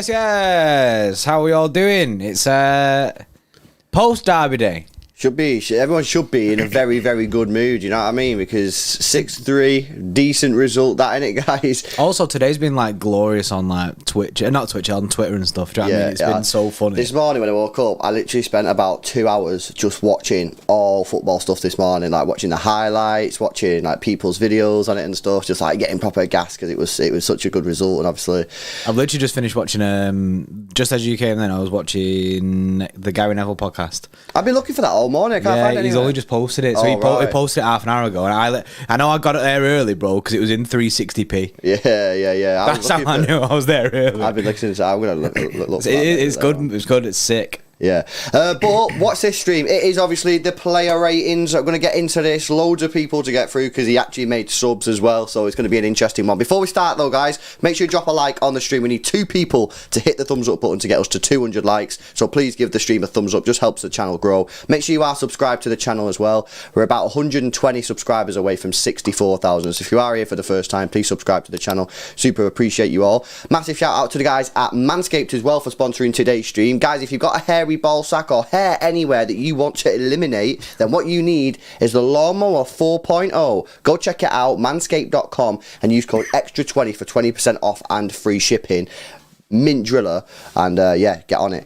Yes. How are we all doing? It's post Derby day. Should be. Everyone should be in a very, very good mood, you know what I mean? Because 6-3, decent result, that, innit, guys? Also, today's been, like, glorious on, like, Twitch. Not Twitch, on Twitter and stuff. Do you know what I mean? It's been so funny. This morning when I woke up, I literally spent about 2 hours just watching all football stuff this morning, like, watching the highlights, watching, like, people's videos on it and stuff, just, like, getting proper gas because it was such a good result, and obviously... I've literally just finished watching, just as you came then, I was watching the Gary Neville podcast. I've been looking for that all morning. I can't find it. He's only just posted it. So he posted it half an hour ago, and I know I got it there early, bro, because it was in 360p. Yeah. That's how I knew I was there early. I've been listening to it. I'm gonna look. It's good. It's good. It's sick. Yeah, but what's this stream? It is obviously the player ratings. I'm going to get into this. Loads of people to get through because he actually made subs as well, so it's going to be an interesting one. Before we start though, guys, make sure you drop a like on the stream. We need 2 people to hit the thumbs up button to get us to 200 likes, so please give the stream a thumbs up. Just helps the channel grow. Make sure you are subscribed to the channel as well. We're about 120 subscribers away from 64,000, so if you are here for the first time, please subscribe to the channel. Super appreciate you all. Massive shout out to the guys at Manscaped as well for sponsoring today's stream. Guys, if you've got a hairy ball sack or hair anywhere that you want to eliminate, then what you need is the Lawnmower 4.0. Go check it out, manscaped.com, and use code Xtra20 for 20% off and free shipping. Mint driller, and yeah, get on it.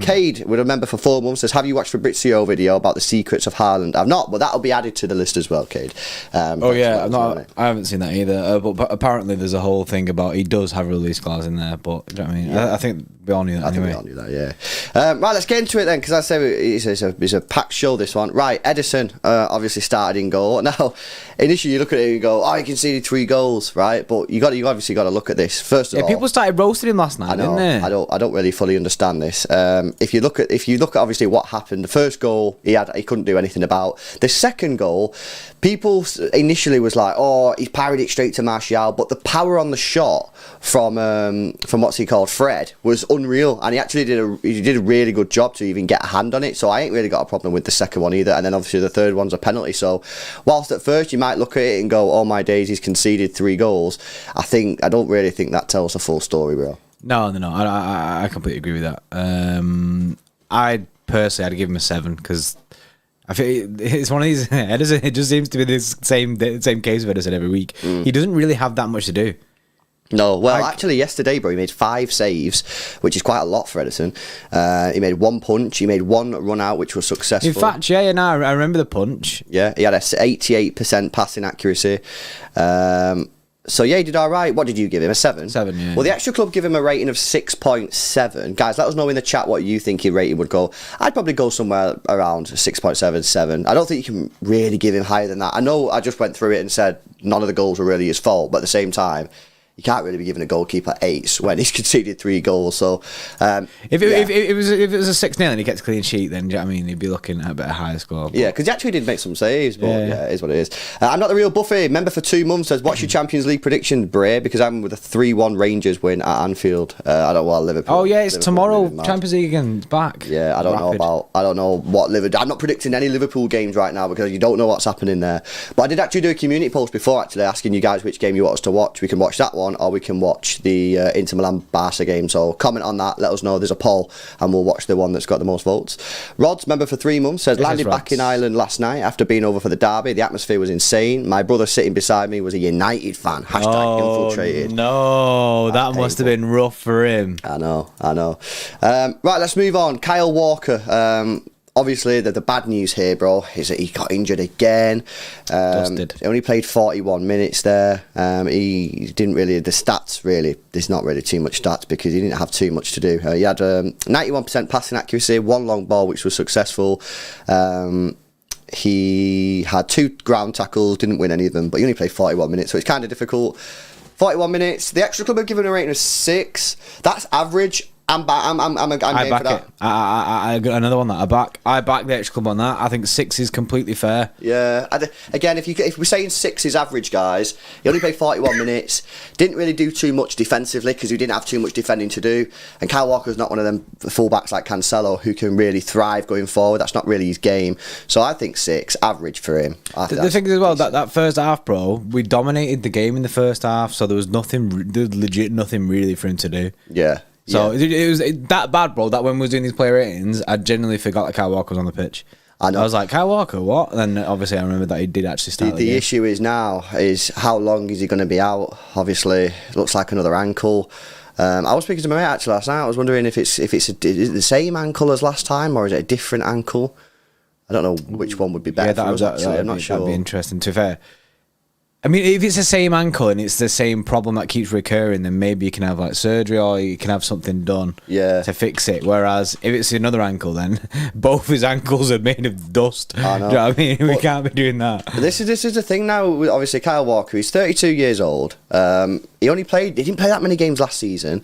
Cade, we remember for 4 months, says, have you watched Fabrizio video about the secrets of Haaland? I've not, but that'll be added to the list as well, Cade. I haven't seen that either, but apparently there's a whole thing about he does have a release clause in there, but do you know what I mean? Yeah. I think we all knew that anyway. I think we all knew that, yeah. Right, let's get into it then, because I say it's a packed show, this one. Right, Edison obviously started in goal. Now, initially you look at it and you go, he conceded 3 goals, right? But you obviously got to look at this. First of all, people started roasting him last night, didn't they? I don't really fully understand this. If you look at obviously what happened, the first goal he couldn't do anything about. The second goal, people initially was like, he parried it straight to Martial, but the power on the shot from what's he called, Fred, was unreal, and he actually did a really good job to even get a hand on it. So I ain't really got a problem with the second one either. And then obviously the third one's a penalty. So whilst at first you might look at it and go, oh my days, he's conceded 3 goals, I don't really think that tells the full story, bro. No. I completely agree with that. I personally, I'd give him a 7 because I think it's one of these. Edison, it just seems to be this same case of Edison every week. He doesn't really have that much to do. No, well, actually, yesterday, bro, he made 5 saves, which is quite a lot for Edison. He made 1 punch, he made 1 run out, which was successful. In fact, I remember the punch. Yeah, he had a 88% passing accuracy. So yeah, he did all right. What did you give him? A 7? 7, yeah. Well, the Xtra Club give him a rating of 6.7. Guys, let us know in the chat what you think his rating would go. I'd probably go somewhere around 6.7, 7. I don't think you can really give him higher than that. I know I just went through it and said none of the goals were really his fault, but at the same time, you can't really be giving a goalkeeper 8 when he's conceded 3 goals. So if it was a 6-0 and he gets a clean sheet, then do you know what I mean, he'd be looking at a bit higher score. Yeah, because he actually did make some saves, but yeah, it is what it is. I'm not the real Buffy. Member for 2 months says, what's your Champions League prediction, Bray? Because I'm with a 3-1 Rangers win at Anfield. I don't want Liverpool. Oh yeah, it's Liverpool tomorrow. Champions League again. It's back. Yeah, I don't know what Liverpool. I'm not predicting any Liverpool games right now because you don't know what's happening there. But I did actually do a community post before, actually asking you guys which game you want us to watch. We can watch that one, or we can watch the Inter Milan Barca game. So comment on that. Let us know. There's a poll, and we'll watch the one that's got the most votes. Rods, member for 3 months, says landed back in Ireland last night after being over for the derby. The atmosphere was insane. My brother sitting beside me was a United fan. Hashtag infiltrated. No, that must have been rough for him. I know. Right, let's move on. Kyle Walker. Obviously, the bad news here, bro, is that he got injured again. Dusted. He only played 41 minutes there. He didn't really, the stats really, there's not really too much stats because he didn't have too much to do. He had 91% passing accuracy, 1 long ball, which was successful. He had 2 ground tackles, didn't win any of them, but he only played 41 minutes, so it's kind of difficult. 41 minutes. The Xtra Club have given a rating of 6. That's average. I'm game for that. I got another one that I back the Xtra Club on that. I think 6 is completely fair. Yeah. Again, if we're saying 6 is average, guys, he only played 41 minutes. Didn't really do too much defensively because he didn't have too much defending to do. And Kyle Walker's not one of them fullbacks like Cancelo who can really thrive going forward. That's not really his game. So I think 6, average for him. The thing is as well, that first half, bro, we dominated the game in the first half, so there was legit nothing really for him to do. Yeah. So it was that bad, bro, that when we was doing these player ratings, I genuinely forgot that Kyle Walker was on the pitch. I know. I was like, Kyle Walker, what? And then obviously I remember that he did actually start the issue is now is how long is he going to be out? Obviously, it looks like another ankle. I was speaking to my mate actually last night. I was wondering if it's is it the same ankle as last time or is it a different ankle? I don't know which one would be better. I'm not sure. That'd be interesting. To be fair, I mean, if it's the same ankle and it's the same problem that keeps recurring, then maybe you can have like surgery or you can have something done to fix it. Whereas if it's another ankle, then both his ankles are made of dust. I know. Do you know what I mean? We can't be doing that. This is the thing now. With obviously, Kyle Walker, he's 32 years old. He didn't play that many games last season.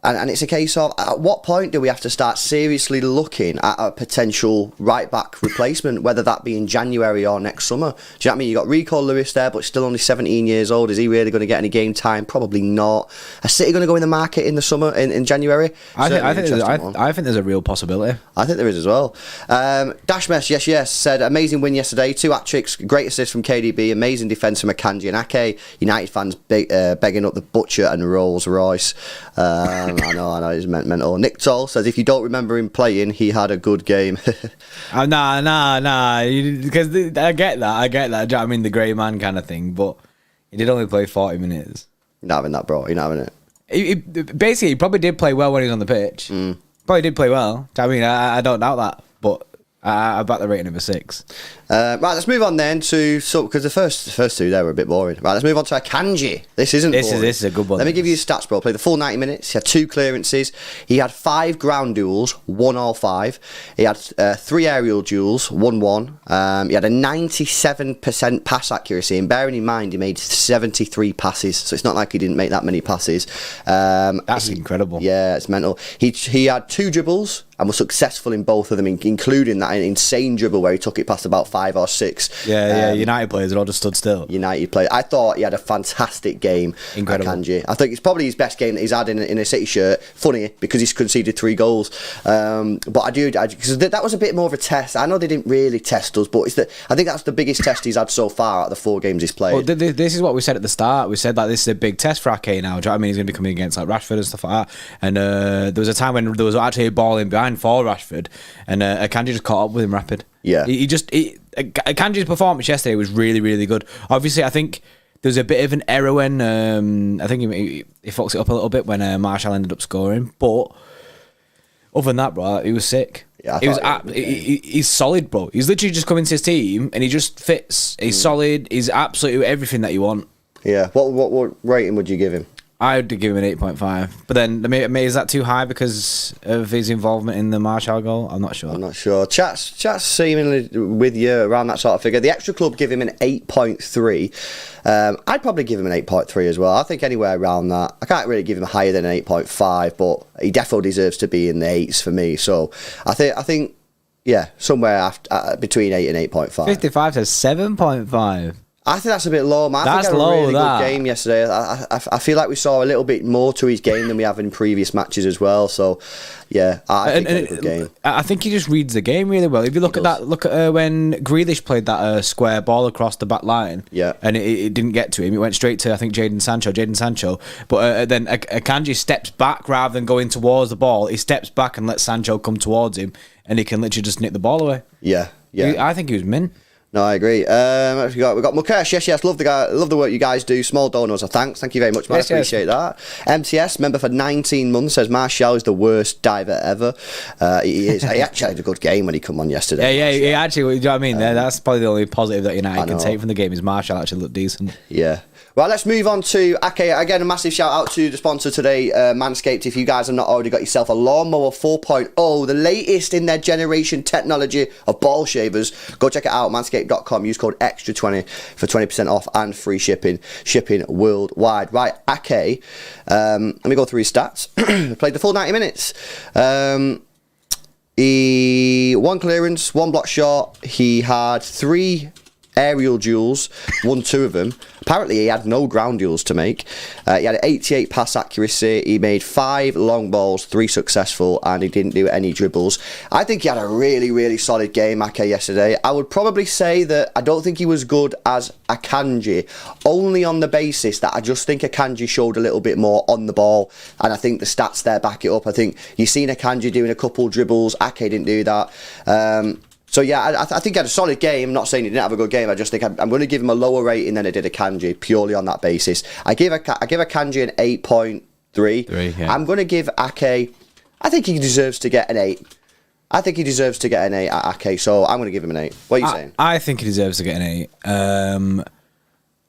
And it's a case of, at what point do we have to start seriously looking at a potential right-back replacement, whether that be in January or next summer? Do you know what I mean? You got Rico Lewis there, but still only 17 years old. Is he really going to get any game time? Probably not. Is City going to go in the market in the summer, in January? I think there's a real possibility. I think there is as well. Dashmesh, yes, said, amazing win yesterday. 2 hat-tricks, great assist from KDB, amazing defence from Akanji and Ake. United fans begging up the Butcher and Rolls Royce. I know, it's mental. Nick Toll says, if you don't remember him playing, he had a good game. Nah. Because I get that. Do you know what I mean? The grey man kind of thing. But he did only play 40 minutes. You're not having that, bro. You're not having it. Basically, he probably did play well when he was on the pitch. Probably did play well. Do you know what I mean? I don't doubt that. But I back the rating of a 6. Right, let's move on then to because the first 2 there were a bit boring. Right, let's move on to Akanji. This is a good one. Let me give you his stats, bro. Played the full 90 minutes. He had 2 clearances. He had 5 ground duels, won all 5. He had 3 aerial duels, won 1. He had a 97% pass accuracy, and bearing in mind he made 73 passes, so it's not like he didn't make that many passes. That's incredible. Yeah, it's mental. He had 2 dribbles and was successful in both of them, including that insane dribble where he took it past about 5 or 6. Yeah. United players had all just stood still. United players. I thought he had a fantastic game. Incredible. Akanji. I think it's probably his best game that he's had in a City shirt. Funny because he's conceded 3 goals. But I do because that was a bit more of a test. I know they didn't really test us, but I think that's the biggest test he's had so far out of the 4 games he's played. Well, this is what we said at the start. We said that this is a big test for Ake now. Do you know what I mean? He's going to be coming against like Rashford and stuff like that. And there was a time when there was actually a ball in behind for Rashford, and Akanji just caught up with him rapid. Yeah, Akanji's performance yesterday was really, really good. Obviously, I think there was a bit of an error when I think he fucks it up a little bit when Marshall ended up scoring. But other than that, bro, he was sick. Yeah, he's solid, bro. He's literally just come into his team and he just fits. He's solid. He's absolutely everything that you want. Yeah. What rating would you give him? I'd give him an 8.5. But then, is that too high because of his involvement in the Martial goal? I'm not sure. Chat's seemingly with you around that sort of figure. The Extra Club give him an 8.3. I'd probably give him an 8.3 as well. I think anywhere around that. I can't really give him higher than an 8.5, but he definitely deserves to be in the 8s for me. So I think somewhere after, between 8 and 8.5. 55 to 7.5. I think that's a bit low, man. That's I think he had a low, really that. good game yesterday. I feel like we saw a little bit more to his game than we have in previous matches as well. So, yeah, I think he had a good game. I think he just reads the game really well. If you look at when Grealish played that square ball across the back line, and it didn't get to him. It went straight to, I think, Jadon Sancho. But then Akanji steps back rather than going towards the ball. He steps back and lets Sancho come towards him, and he can literally just nick the ball away. Yeah. I think he was min. No, I agree. We got Mukesh. Yes. Love the work you guys do. Small donos. Thank you very much, man. I appreciate that. MTS member for 19 months says Martial is the worst diver ever. He is. He actually had a good game when he come on yesterday. Yeah. He actually. Do you know what I mean? That's probably the only positive that United can take from the game is Martial actually looked decent. Yeah. Well, let's move on to again, a massive shout out to the sponsor today, Manscaped. If you guys have not already got yourself a Lawnmower 4.0, the latest in their generation technology of ball shavers, go check it out, manscaped.com. Use code XTRA20 for 20% off and free shipping worldwide. Right, Ake, let me go through his stats. Played the full 90 minutes. He 1 clearance, 1 block shot. He had 3 aerial duels, won 2 of them. Apparently he had no ground duels to make. He had 88 pass accuracy. He made 5 long balls, 3 successful, and he didn't do any dribbles. I think he had a really, really solid game, Ake, yesterday. I would probably say that I don't think he was good as Akanji, only on the basis that I just think Akanji showed a little bit more on the ball, and I think the stats there back it up. I think you've seen Akanji doing a couple dribbles. Ake didn't do that. So yeah, I think he had a solid game. I'm not saying he didn't have a good game. I just think I'm going to give him a lower rating than I did Akanji purely on that basis. I give Akanji an 8.3. Yeah. I'm going to give Ake. I think he deserves to get an 8. I think he deserves to get an 8 at Ake. So I'm going to give him an 8. What are you saying? I think he deserves to get an 8.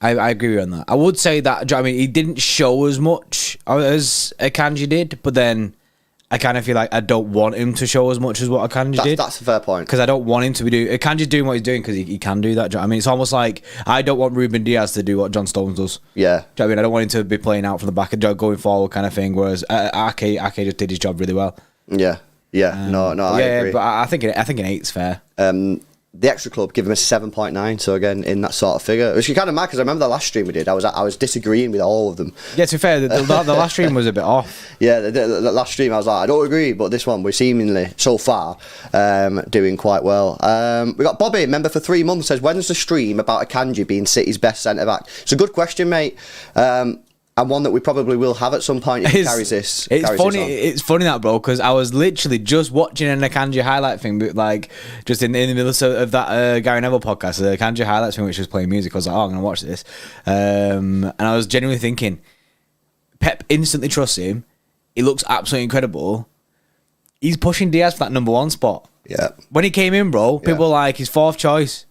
I agree with you on that. I would say that. Do you know what I mean, he didn't show as much as Akanji did, but then I kind of feel like I don't want him to show as much as what Akanji did. That's a fair point. Because I don't want him to be doing... Akanji's doing what he's doing because he can do that. Do you know what I mean? It's almost like I don't want Ruben Diaz to do what John Stones does. Yeah. Do you know what I mean? I don't want him to be playing out from the back and going forward kind of thing, whereas Ake just did his job really well. Yeah. No, I agree. But I think an 8's fair. The Extra Club give him a 7.9, so again in that sort of figure, which is kind of mad because I remember the last stream we did, I was disagreeing with all of them. Yeah, to be fair, the last stream was a bit off. Yeah, the last stream I was like, I don't agree, but this one we're seemingly so far doing quite well. We got Bobby, member for 3 months, says when's the stream about Akanji being City's best centre back? It's a good question, mate. And one that we probably will have at some point if he carries this. It's funny that, bro, because I was literally just watching an Akanji highlight thing, but like just in the middle of that Gary Neville podcast, the Akanji highlights thing, which was playing music. I was like, oh, I'm gonna watch this, and I was genuinely thinking, Pep instantly trusts him. He looks absolutely incredible. He's pushing Diaz for that number 1 spot. Yeah. When he came in, bro, people were like, his 4th choice.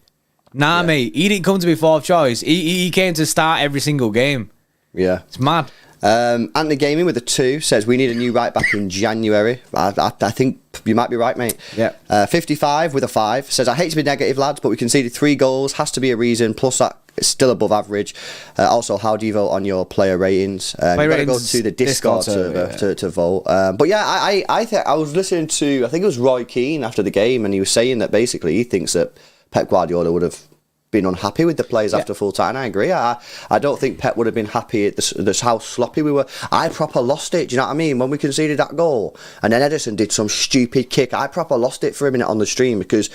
Nah, mate, he didn't come to be 4th choice. He came to start every single game. Yeah. It's mad. Anthony Gaming with a 2 says we need a new right back in January. I think you might be right, mate. Yeah. 55 with a 5 says I hate to be negative, lads, but we conceded 3 goals. Has to be a reason. Plus that it's still above average. Also, how do you vote on your player ratings? You've got to go to the Discord server to vote. But yeah, I was listening to, I think it was Roy Keane after the game, and he was saying that basically he thinks that Pep Guardiola would have been unhappy with the players after full time. And I agree. I don't think Pep would have been happy at this how sloppy we were. I proper lost it. Do you know what I mean? When we conceded that goal and then Edison did some stupid kick, I proper lost it for a minute on the stream because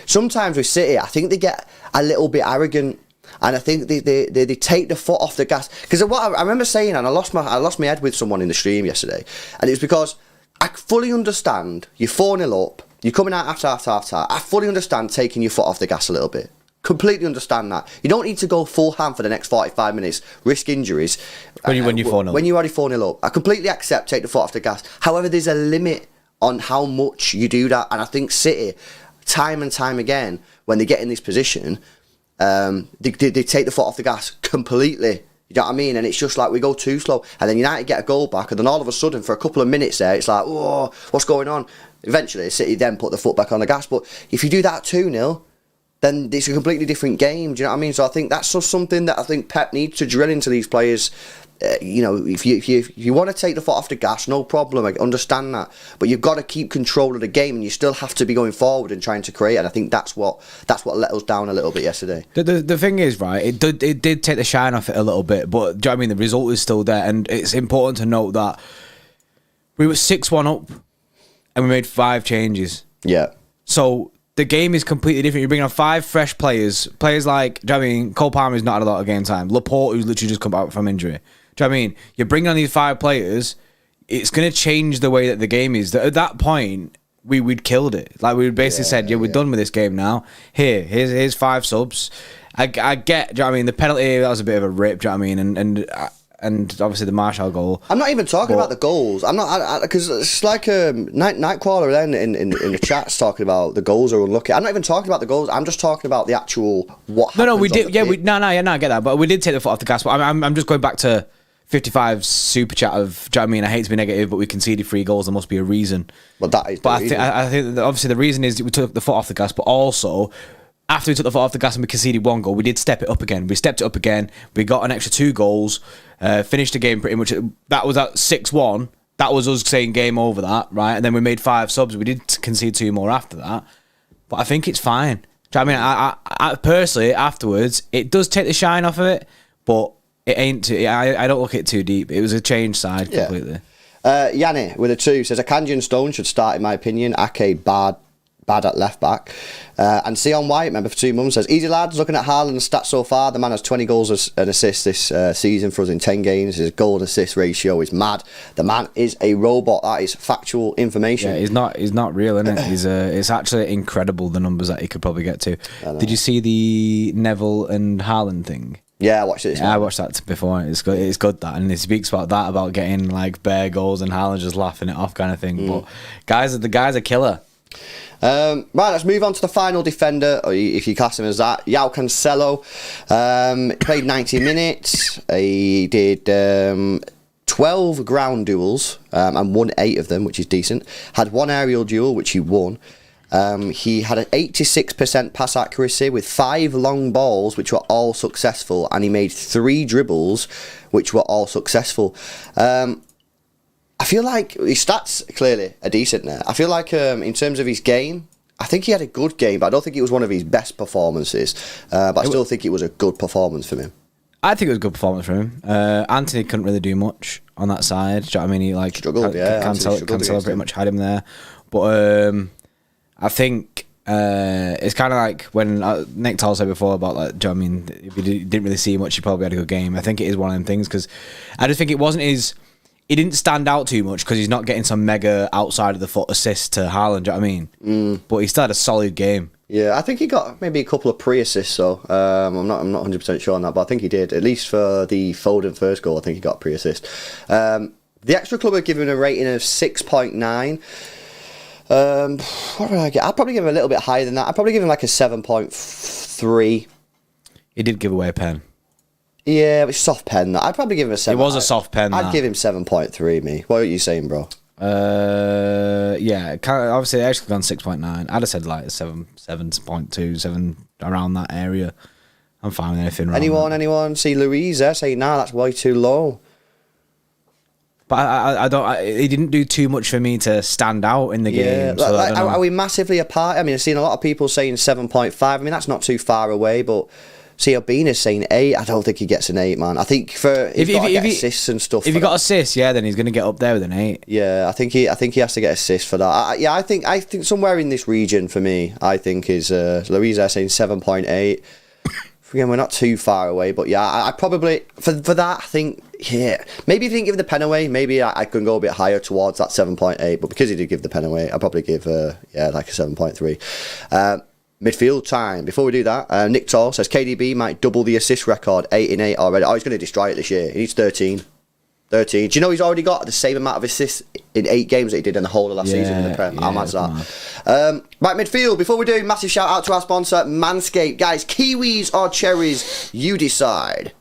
sometimes with City, I think they get a little bit arrogant. And I think they take the foot off the gas. Because what I remember saying, and I lost my head with someone in the stream yesterday, and it's because I fully understand you're 4-0 up, you're coming out after half time. I fully understand taking your foot off the gas a little bit. Completely understand that. You don't need to go full hand for the next 45 minutes, risk injuries. When you're 4-0. When you're already 4-0 up. I completely accept take the foot off the gas. However, there's a limit on how much you do that. And I think City, time and time again, when they get in this position, they take the foot off the gas completely. You know what I mean? And it's just like we go too slow, and then United get a goal back, and then all of a sudden, for a couple of minutes there, it's like, oh, what's going on? Eventually, City then put the foot back on the gas. But if you do that 2-0, then it's a completely different game. Do you know what I mean? So I think that's just something that I think Pep needs to drill into these players. If you want to take the foot off the gas, no problem. I understand that, but you've got to keep control of the game, and you still have to be going forward and trying to create. And I think that's what let us down a little bit yesterday. The thing is, right? It did take the shine off it a little bit, but do you know what I mean? The result is still there, and it's important to note that we were 6-1 up, and we made 5 changes. Yeah. So the game is completely different. You're bringing on 5 fresh players like, do you know what I mean? Cole Palmer's not had a lot of game time. Laporte, who's literally just come back from injury. Do you know what I mean? You're bringing on these 5 players, it's going to change the way that the game is. At that point, we'd killed it. Like, we basically said, we're done with this game now. Here's 5 subs. I get, do you know what I mean? The penalty, that was a bit of a rip, do you know what I mean? And obviously the Marshall goal. I'm not even talking about the goals. I'm not, because it's like Nightcrawler then in the chat's talking about the goals are unlucky. I'm not even talking about the goals. I'm just talking about the actual what. No, we did. Yeah, I get that. But we did take the foot off the gas. But I'm just going back to 55's super chat of. Do you know what I mean? I hate to be negative, but we conceded 3 goals. There must be a reason. Well, that is. But I think that obviously the reason is we took the foot off the gas, but also, after we took the foot off the gas and we conceded 1 goal, we did step it up again. We stepped it up again. We got an extra 2 goals. Finished the game pretty much. That was at 6-1. That was us saying game over that, right? And then we made 5 subs. We did concede 2 more after that. But I think it's fine. Do you know what I mean? I personally, afterwards, it does take the shine off of it, but it ain't too... I don't look at it too deep. It was a change side completely. Yanni with a 2 says, Akanji and Stone should start, in my opinion. Ake bad at left back. And Sion White, member for 2 months, says, easy lads, looking at Haaland's stats so far, the man has 20 goals and assists this season for us in 10 games. His goal and assist ratio is mad. The man is a robot. That is factual information. Yeah, he's not real, isn't it? It's actually incredible the numbers that he could probably get to. Did you see the Neville and Haaland thing? Yeah, I watched it. I watched that before. It's good that, and he speaks about getting like bare goals and Haaland just laughing it off kind of thing. But the guy's a killer. Right, let's move on to the final defender, or if you class him as that, João Cancelo. Played 90 minutes. He did 12 ground duels and won 8 of them, which is decent. Had 1 aerial duel, which he won. He had an 86% pass accuracy with 5 long balls, which were all successful, and he made 3 dribbles, which were all successful. I feel like his stats clearly are decent there. I feel like in terms of his game, I think he had a good game, but I don't think it was one of his best performances. But I still think it was a good performance from him. I think it was a good performance from him. Anthony couldn't really do much on that side. Do you know what I mean? He struggled. Cancelo pretty much had him there. But I think it's kind of like when Nick Toll said before about, like, do you know what I mean? If you didn't really see much, he probably had a good game. I think it is one of them things, because I just think it wasn't his... He didn't stand out too much because he's not getting some mega outside of the foot assist to Haaland, do you know what I mean? But he still had a solid game. Yeah, I think he got maybe a couple of pre-assists, so I'm not 100% sure on that, but I think he did. At least for the Foden first goal, I think he got a pre-assist. The Xtra Club have given a rating of 6.9. What did I get? I'd probably give him a little bit higher than that. I'd probably give him like a 7.3. He did give away a pen. Yeah, it's soft pen. I'd probably give him a 7. It was a soft pen. I'd give him 7.3. Me. What are you saying, bro? Yeah. Obviously, they actually gone 6.9. I'd have said like 7.2, 7 around that area. I'm fine with anything. Anyone? See Louise there saying, nah, that's way too low. But I don't. He didn't do too much for me to stand out in the game. So are we massively apart? I mean, I've seen a lot of people saying 7.5. I mean, that's not too far away, but. See, Albina's saying 8. I don't think he gets an 8, man. I think if he get assists and stuff. If he got assists, yeah, then he's going to get up there with an 8. Yeah, I think he has to get assists for that. I think somewhere in this region for me, I think is Louisa saying 7.8. Again, we're not too far away, but yeah, I probably for that I think maybe if he didn't give the pen away, maybe I can go a bit higher towards that 7.8. But because he did give the pen away, I'd probably give like a 7.3. Midfield time. Before we do that, Nick Toll says KDB might double the assist record, 8 in 8 already. Oh, he's going to destroy it this year. He needs 13. Do you know he's already got the same amount of assists in 8 games that he did in the whole of last season in the Prem? How mad's that? Right, midfield. Before we do, massive shout out to our sponsor, Manscaped. Guys, kiwis or cherries, you decide.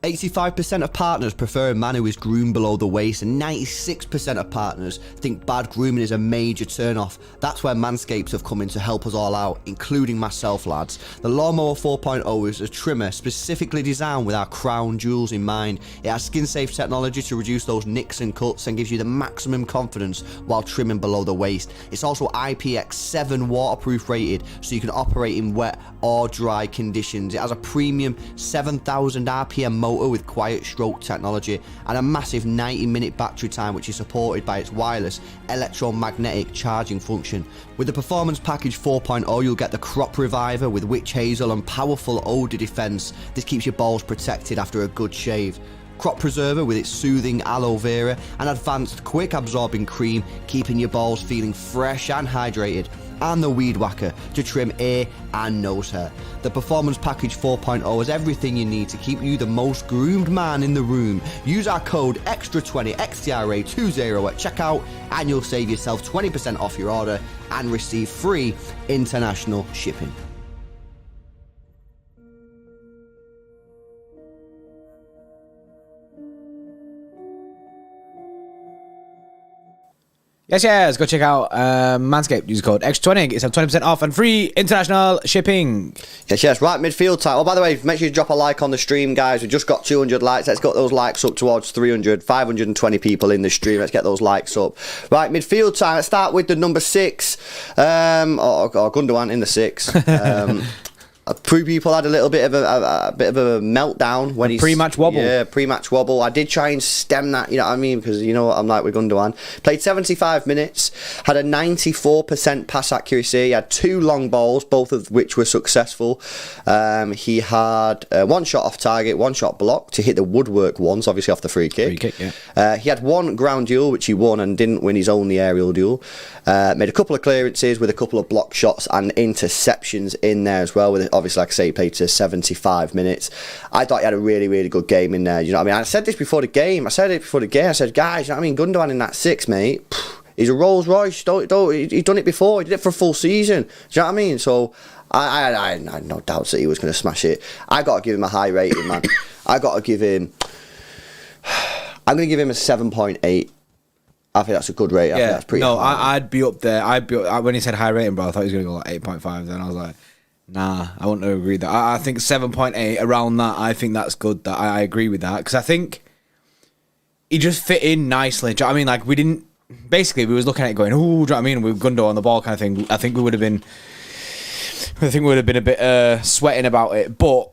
85% of partners prefer a man who is groomed below the waist, and 96% of partners think bad grooming is a major turn-off. That's where Manscaped have come in to help us all out, including myself, lads. The Lawnmower 4.0 is a trimmer specifically designed with our crown jewels in mind. It has skin-safe technology to reduce those nicks and cuts and gives you the maximum confidence while trimming below the waist. It's also IPX7 waterproof rated, so you can operate in wet or dry conditions. It has a premium 7,000 RPM motor with quiet stroke technology and a massive 90-minute battery time, which is supported by its wireless electromagnetic charging function. With the Performance Package 4.0, you'll get the Crop Reviver with witch hazel and powerful odor defense. This keeps your balls protected after a good shave. Crop Preserver with its soothing aloe vera and advanced quick absorbing cream, keeping your balls feeling fresh and hydrated. And the Weed Whacker to trim ear and nose hair. The Performance Package 4.0 has everything you need to keep you the most groomed man in the room. Use our code XTRA20 XTRA20 at checkout and you'll save yourself 20% off your order and receive free international shipping. Yes, go check out Manscaped. Use code X20. It's 20% off and free international shipping. Yes. Right, midfield time. Oh, by the way, make sure you drop a like on the stream, guys. We've just got 200 likes. Let's get those likes up towards 300. 520 people in the stream. Let's get those likes up. Right, midfield time. Let's start with the number 6. Gundogan in the 6. A few people had a little bit of a meltdown when he's pre-match wobble. Yeah, pre-match wobble. I did try and stem that, you know what I mean, because you know what I'm like with Gundogan. Played 75 minutes, had a 94% pass accuracy. He had 2 long balls, both of which were successful. He had 1 shot off target, 1 shot blocked to hit the woodwork ones, obviously off the free kick. Yeah. He had 1 ground duel, which he won and didn't win his only aerial duel. Made a couple of clearances with a couple of block shots and interceptions in there as well. With obviously, like I say, he played to 75 minutes. I thought he had a really, really good game in there. You know what I mean? I said this before the game. I said, guys, you know what I mean? Gundogan in that 6, mate. He's a Rolls Royce. He's done it before. He did it for a full season. Do you know what I mean? So I had no doubts that he was going to smash it. I got to give him a high rating, man. I'm going to give him a 7.8. I think that's a good rating. I think that's pretty high. I'd be up there. When he said high rating, bro, I thought he was going to go like 8.5. Then I was like, nah, I wouldn't agree with that. I think 7.8, around that, I think that's good. That I agree with that. Because I think he just fit in nicely. Do you know what I mean? Like, we didn't... Basically, we was looking at it going, ooh, do you know what I mean? With Gundo on the ball kind of thing. I think we would have been a bit sweating about it. But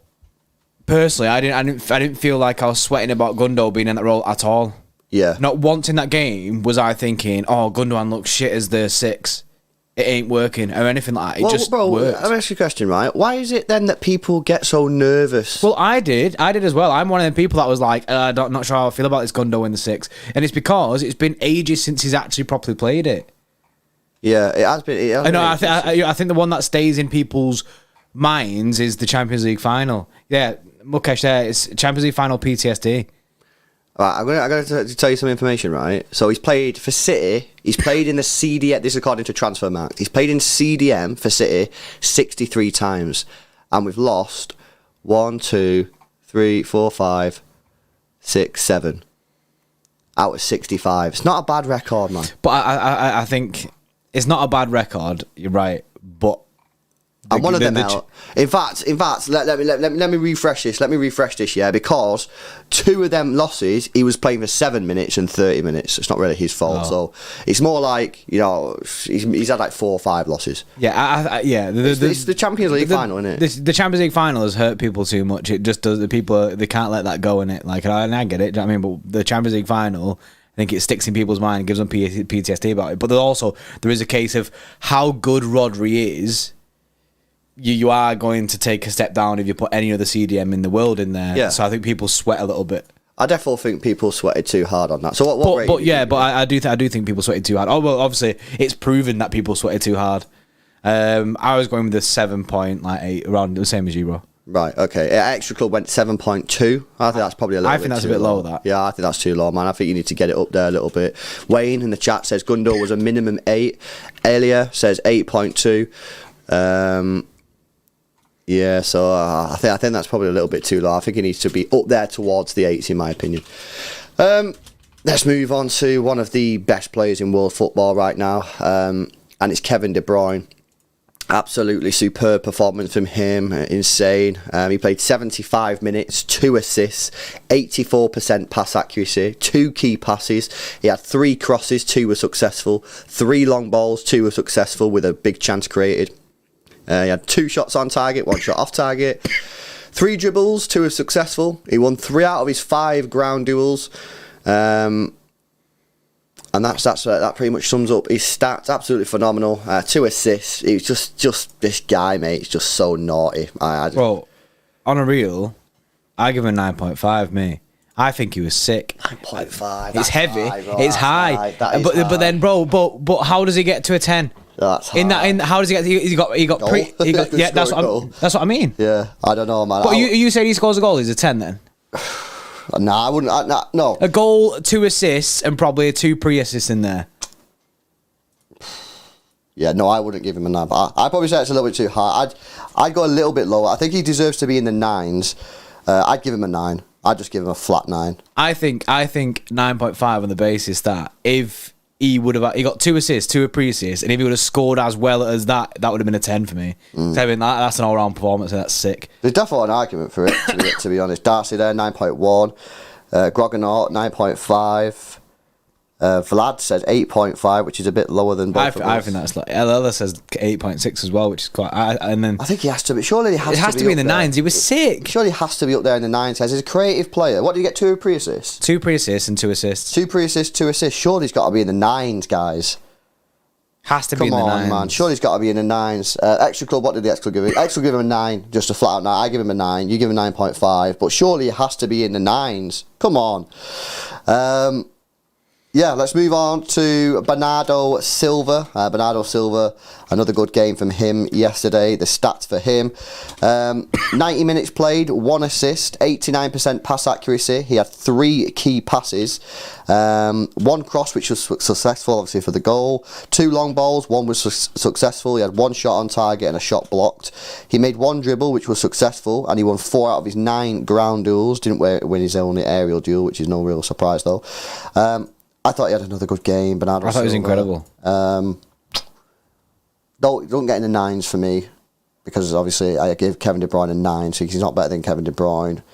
personally, I didn't feel like I was sweating about Gundo being in that role at all. Yeah. Not once in that game was I thinking, oh, Gundogan looks shit as the 6. It ain't working or anything like that. It just worked. I'll ask you a question, right? Why is it then that people get so nervous? Well, I did as well. I'm one of the people that was like, not sure how I feel about this Gundo in the 6. And it's because it's been ages since he's actually properly played it. Yeah, it has been. I think the one that stays in people's minds is the Champions League final. Yeah, Mukesh there. It's Champions League final PTSD. Right, I'm going to tell you some information, right? So he's played for City. He's played in the CDM. This is according to Transfermarkt. He's played in CDM for City 63 times. And we've lost 1, 2, 3, 4, 5, 6, 7 out of 65. It's not a bad record, man. But I think it's not a bad record. You're right. But and one of them out. In fact, let me refresh this. Let me refresh this, yeah, because 2 of them losses, he was playing for 7 minutes and 30 minutes. It's not really his fault. So it's more like, you know, he's had like 4 or 5 losses. Yeah, it's the Champions League final, isn't it? The Champions League final has hurt people too much. It just does. The people, they can't let that go in it. Like, I get it. Do you know what I mean? But the Champions League final, I think it sticks in people's mind, gives them PTSD about it. But there is a case of how good Rodri is. You are going to take a step down if you put any other CDM in the world in there. Yeah. So I think people sweat a little bit. I definitely think people sweated too hard on that. So what I do think people sweated too hard. Oh well, obviously it's proven that people sweated too hard. I was going with the 7.8, around the same as you, bro. Right, okay. Xtra Club went 7.2. I think that's probably a little bit too low. I think that's a bit low, that. Yeah, I think that's too low, man. I think you need to get it up there a little bit. Wayne in the chat says Gundo was a minimum 8. Elia says 8.2. Yeah, so I think that's probably a little bit too low. I think he needs to be up there towards the 80s, in my opinion. Let's move on to one of the best players in world football right now, and it's Kevin De Bruyne. Absolutely superb performance from him, insane. He played 75 minutes, 2 assists, 84% pass accuracy, 2 key passes. He had 3 crosses, 2 were successful, 3 long balls, 2 were successful with a big chance created. He had 2 shots on target, 1 shot off target, 3 dribbles, 2 were successful. He won 3 out of his 5 ground duels. And that pretty much sums up his stats. Absolutely phenomenal. 2 assists. He's just this guy, mate. He's just so naughty. Well, on a real, I give him a 9.5. Me, I think he was sick. 9.5. It's heavy. High, bro. It's high. But then, bro, but how does he get to a 10? That's high. How does he get? He got yeah. That's what I mean. Yeah, I don't know, man. But you said he scores a goal. He's a 10 then. Nah, I wouldn't. No. A goal, 2 assists, and probably 2 pre-assists in there. Yeah, no, I wouldn't give him a 9. But I'd probably say it's a little bit too high. I'd go a little bit lower. I think he deserves to be in the 9s. I'd give him a 9. I'd just give him a flat 9. I think 9.5 on the basis that if he got 2 assists, 2 pre-assists, and if he would have scored as well as that would have been a 10 for me. So I mean, that's an all-round performance, and that's sick. There's definitely an argument for it, to be honest. Darcy there, 9.1. Groganort, 9.5. Vlad says 8.5, which is a bit lower than both of us. I think that's like Ella says 8.6 as well, which is quite. And then I think he has to be. Surely he has to be in the 9s. He was sick. Surely he has to be up there in the 9s. He's a creative player. What did he get? 2 pre-assists. 2 pre-assists and 2 assists. 2 pre-assists, 2 assists. Surely he's got to be in the 9s, guys. Has to be in the 9s. Come on, man. Surely he's got to be in the 9s. Xtra Club, what did the Xtra Club give him? Xtra give him a 9, just a flat out 9. I give him a 9. You give him 9.5. But surely he has to be in the 9s. Come on. Yeah, let's move on to Bernardo Silva. Bernardo Silva, another good game from him yesterday. The stats for him. 90 minutes played, 1 assist, 89% pass accuracy. He had 3 key passes. 1 cross, which was successful, obviously, for the goal. 2 long balls, 1 was successful. He had 1 shot on target and a shot blocked. He made 1 dribble, which was successful, and he won 4 out of his 9 ground duels. Didn't win his only aerial duel, which is no real surprise, though. I thought he had another good game. Bernardo I thought he was Silva. incredible. Don't get in the 9s for me, because obviously I gave Kevin De Bruyne a 9, so he's not better than Kevin De Bruyne.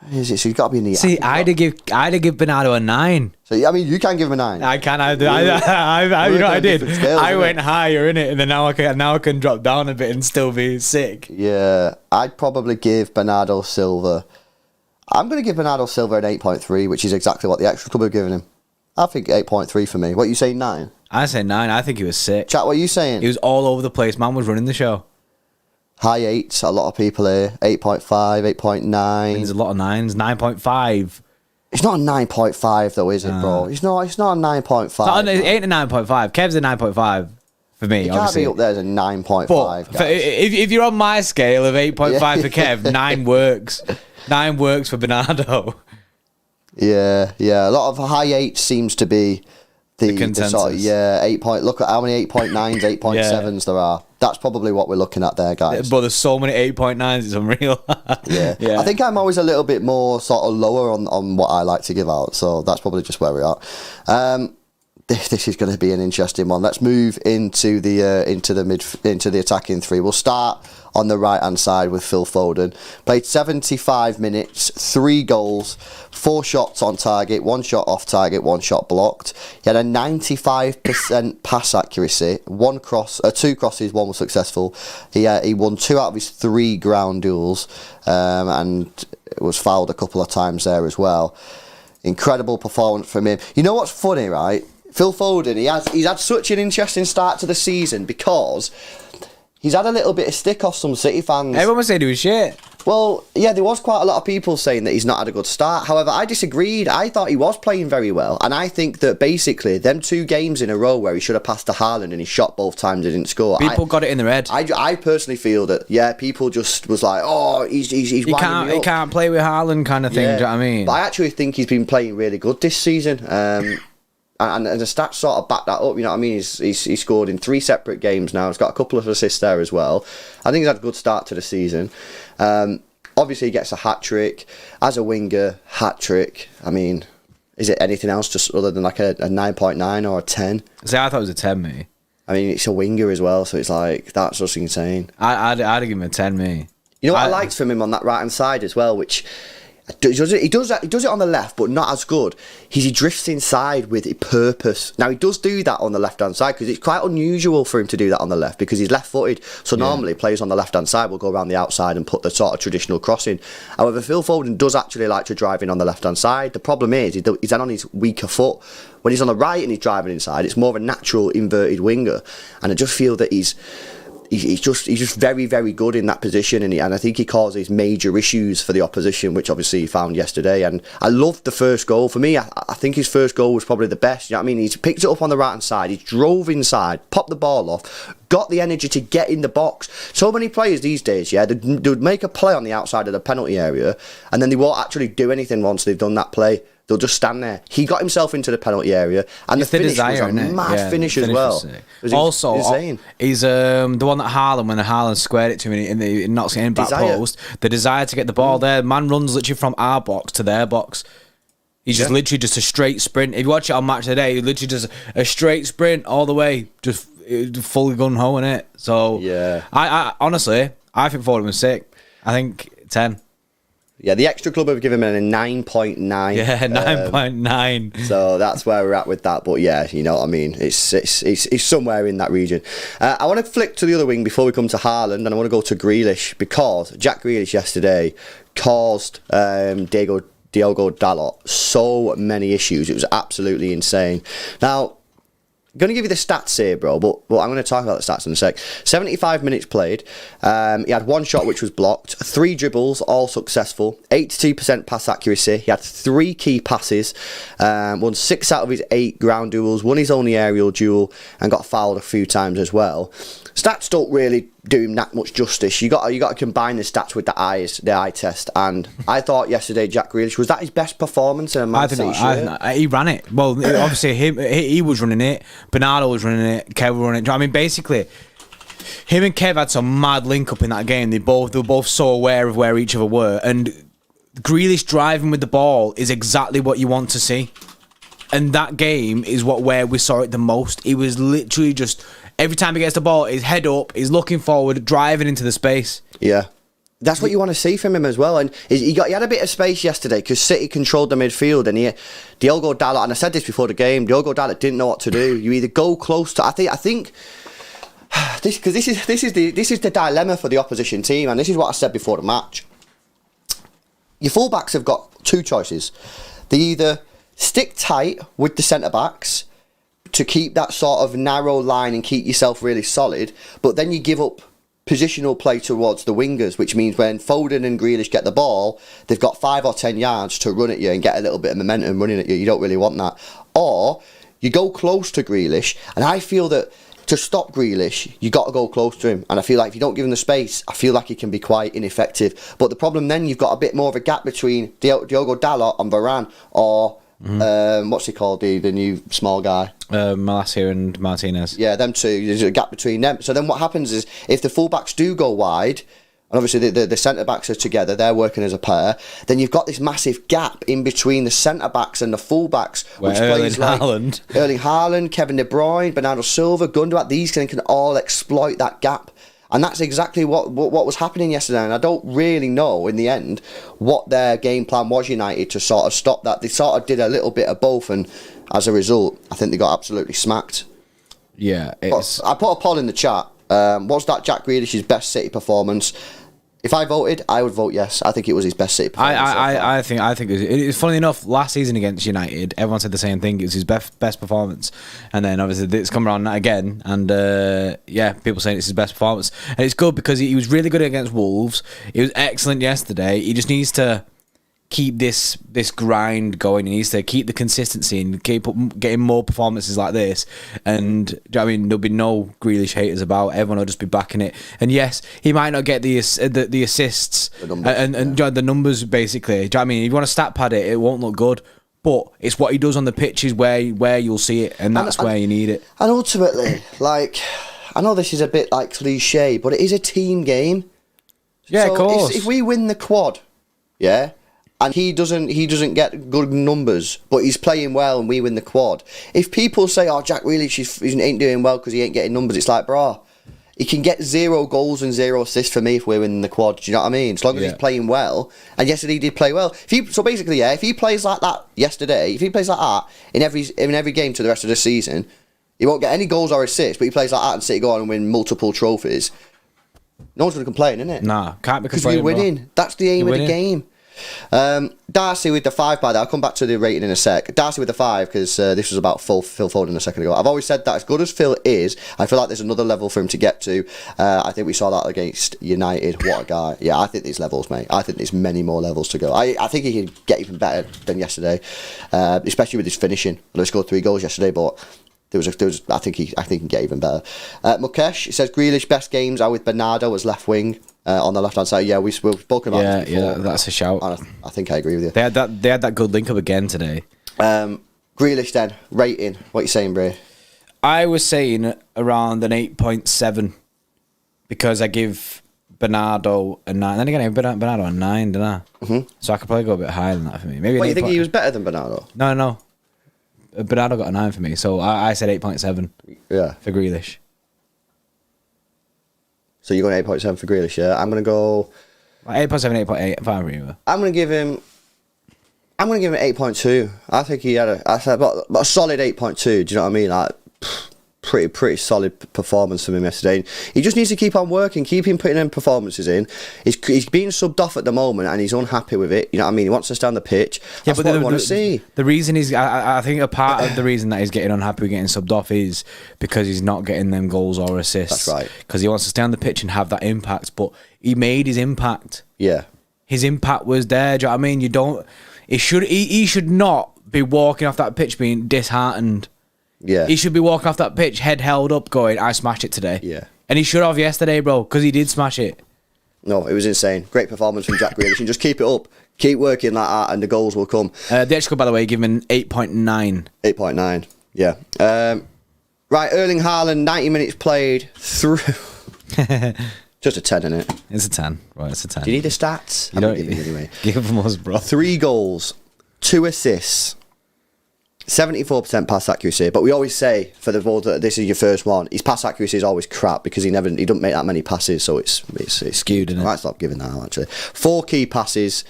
So he's got to be in the. See, I'd give Bernardo a 9. So I mean, you can give him a 9. I can. You know what I did? Scales, I went higher in it, and then now I can drop down a bit and still be sick. Yeah, I'd probably give Bernardo Silva. I'm going to give Bernardo Silva an 8.3, which is exactly what the Xtra Club have given him. I think 8.3 for me. What, you saying 9? I say 9. I think he was sick. Chat, what are you saying? He was all over the place. Man was running the show. High 8s, a lot of people here. 8.5, 8.9. There's a lot of 9s. 9.5. It's not a 9.5 though, is it, bro? It's not a 9.5. It ain't a 9.5. Kev's a 9.5 for me, It obviously. can't be up there as a 9.5, But if you're on my scale of 8.5 for Kev, 9 works. 9 works for Bernardo. Yeah. A lot of high 8 seems to be the consensus. sort of, 8 point. Look at how many 8.9s, 8.7s there are. That's probably what we're looking at there, guys. But there's so many 8.9s, it's unreal. Yeah. I think I'm always a little bit more sort of lower on what I like to give out, so that's probably just where we are. This is going to be an interesting one. Let's move into the attacking 3. We'll start on the right hand side with Phil Foden. Played 75 minutes, 3 goals, 4 shots on target, 1 shot off target, 1 shot blocked. He had a 95% pass accuracy, 2 crosses, 1 was successful. He won 2 out of his 3 ground duels, and was fouled a couple of times there as well. Incredible performance from him. You know what's funny, right? Phil Foden, he's had such an interesting start to the season because he's had a little bit of stick off some City fans. Everyone was saying he was shit. Well, yeah, there was quite a lot of people saying that he's not had a good start. However, I disagreed. I thought he was playing very well. And I think that basically, them 2 games in a row where he should have passed to Haaland and he shot both times and didn't score. People got it in their head. I personally feel that, people just was like, oh, he's he can't play with Haaland kind of thing, do you know what I mean? But I actually think he's been playing really good this season. and the stats sort of back that up. You know what I mean? He's scored in 3 separate games now. He's got a couple of assists there as well. I think he's had a good start to the season. Obviously, he gets a hat trick as a winger. Hat trick. I mean, is it anything else just other than like a 9.9 or a 10? See, I thought it was a 10, me. I mean, it's a winger as well, so it's like that's just insane. I'd give him a 10, me. You know what I liked from him on that right hand side as well, which he does it on the left, but not as good. He drifts inside with a purpose. Now he does do that on the left hand side because it's quite unusual for him to do that on the left because he's left footed. So normally players on the left hand side will go around the outside and put the sort of traditional cross in. However, Phil Foden does actually like to drive in on the left hand side. The problem is he's then on his weaker foot. When he's on the right and he's driving inside, it's more of a natural inverted winger, and I just feel that he's just very, very good in that position, and I think he causes major issues for the opposition, which obviously he found yesterday. And I loved the first goal. For me, I think his first goal was probably the best. You know what I mean? He picked it up on the right hand side, he drove inside, popped the ball off, got the energy to get in the box. So many players these days, they would make a play on the outside of the penalty area, and then they won't actually do anything once they've done that play. They'll just stand there. He got himself into the penalty area, and the finish was a mad finish as well. Also, insane. He's the one that when Haaland squared it to him and he knocks it in back post. The desire to get the ball there. Man runs literally from our box to their box. He's just literally just a straight sprint. If you watch it on Match of the Day, he literally just a straight sprint all the way, just fully gun ho in it. So I honestly, I think Foden was sick. I think 10. Yeah, the Xtra Club have given him a 9.9. Yeah, 9.9. So that's where we're at with that. But yeah, you know what I mean. It's somewhere in that region. I want to flick to the other wing before we come to Haaland, and I want to go to Grealish because Jack Grealish yesterday caused Diogo Dalot so many issues. It was absolutely insane. Now, I'm going to give you the stats here, bro, but I'm going to talk about the stats in a sec. 75 minutes played. He had 1 shot which was blocked, 3 dribbles, all successful, 82% pass accuracy. He had 3 key passes, won 6 out of his 8 ground duels, won his only aerial duel, and got fouled a few times as well. Stats don't really do him that much justice. You got to combine the stats with the eye test. And I thought yesterday, Jack Grealish, was that his best performance in a Man City shirt? He ran it. Well, obviously he was running it. Bernardo was running it. Kev was running it. I mean, basically, him and Kev had some mad link up in that game. They were both so aware of where each other were. And Grealish driving with the ball is exactly what you want to see. And that game is where we saw it the most. He was literally just, every time he gets the ball, his head up, he's looking forward, driving into the space. Yeah. That's what you want to see from him as well. And he had a bit of space yesterday because City controlled the midfield, and Diogo Dalot, and I said this before the game, Diogo Dalot didn't know what to do. You either go close to, I think this is the dilemma for the opposition team, and this is what I said before the match. Your fullbacks have got 2 choices. They either stick tight with the centre-backs to keep that sort of narrow line and keep yourself really solid, but then you give up positional play towards the wingers, which means when Foden and Grealish get the ball, they've got 5 or 10 yards to run at you and get a little bit of momentum running at you. You don't really want that. Or you go close to Grealish, and I feel that to stop Grealish, you got to go close to him. And I feel like if you don't give him the space, I feel like he can be quite ineffective. But the problem then, you've got a bit more of a gap between Diogo Dalot and Varane, or what's he called, the new small guy? Malacia and Martinez. Yeah, them two. There's a gap between them. So then what happens is, if the fullbacks do go wide, and obviously the centre-backs are together, they're working as a pair, then you've got this massive gap in between the centre-backs and the full-backs, which plays like Erling Haaland, Kevin De Bruyne, Bernardo Silva, Gundogan, these can all exploit that gap. And that's exactly what was happening yesterday. And I don't really know, in the end, what their game plan was, United, to sort of stop that. They sort of did a little bit of both, and as a result, I think they got absolutely smacked. Yeah, I put a poll in the chat. Was that Jack Grealish's best City performance? If I voted, I would vote yes. I think it was his best City performance. I think it's funny enough. Last season against United, everyone said the same thing. It was his best performance, and then obviously it's come around again, and people saying it's his best performance, and it's good because he was really good against Wolves. He was excellent yesterday. He just needs to keep this grind going. He needs to keep the consistency and keep getting more performances like this. And I mean, there'll be no Grealish haters about. Everyone will just be backing it. And yes, he might not get the assists and the numbers basically. Do you know what I mean? If you want to stat pad it, it won't look good. But it's what he does on the pitch is where you'll see it, and that's where you need it. And ultimately, like, I know this is a bit like cliche, but it is a team game. Yeah, so of course. If we win the quad, yeah, and he doesn't get good numbers, but he's playing well, and we win the quad. If people say, "Oh, Jack Grealish ain't doing well because he ain't getting numbers," it's like, bro, he can get 0 goals and 0 assists for me if we're winning the quad. Do you know what I mean? As long as he's playing well, and yesterday he did play well. So basically, if he plays like that yesterday, if he plays like that in every game to the rest of the season, he won't get any goals or assists. But he plays like that and City go on and win multiple trophies. No one's going to complain, innit? Nah, can't be complaining. Because we're winning. Bro. That's the aim of the game. Darcy with the 5, by the way. I'll come back to the rating in a sec. Darcy with the 5, because this was about Phil Foden a second ago. I've always said that as good as Phil is, I feel like there's another level for him to get to. I think we saw that against United. What a guy. Yeah, I think there's levels, mate. I think there's many more levels to go. I think he could get even better than yesterday, especially with his finishing. He scored 3 goals yesterday, but There was. I think he can get even better. Mukesh says Grealish best games are with Bernardo as left wing on the left hand side. Yeah, we've spoken about this before. Yeah, that's a shout. And I think I agree with you. They had that good link up again today. Grealish then rating. What are you saying, Bray? I was saying around an 8.7 because I give Bernardo a 9. Then again, I give Bernardo a 9, didn't I? Mm-hmm. So I could probably go a bit higher than that for me. Maybe. What, you think he was better than Bernardo? No. Bernardo got a 9 for me, so I said 8.7. Yeah, for Grealish. So you're going 8.7 for Grealish, yeah? I'm going to go 8.7, 8.8. If I remember. I'm going to give him 8.2. I think he had a solid 8.2. Do you know what I mean? Like pretty solid performance from him yesterday. He just needs to keep on working, keep him putting in performances in. He's being subbed off at the moment and he's unhappy with it. You know what I mean? He wants to stay on the pitch. That's what I want to see. The reason I think a part of the reason that he's getting unhappy with getting subbed off is because he's not getting them goals or assists. That's right. Because he wants to stay on the pitch and have that impact. But he made his impact. Yeah. His impact was there. Do you know what I mean? He should not be walking off that pitch being disheartened. Yeah. He should be walking off that pitch, head held up, going, I smashed it today. Yeah. And he should have yesterday, bro, because he did smash it. No, it was insane. Great performance from Jack Grealish. And just keep it up. Keep working like that, and the goals will come. The Xtra Club, by the way, give him an 8.9. 8.9, yeah. Right, Erling Haaland, 90 minutes played through. Just a 10, innit? It's a 10. Right, it's a 10. Do you need the stats? You don't anyway. Give them us, bro. 3 goals, 2 assists, 74% pass accuracy. But we always say for the ball that this is your first one, his pass accuracy is always crap because he doesn't make that many passes, so it's skewed, isn't it? I might stop giving that out, actually. 4 key passes,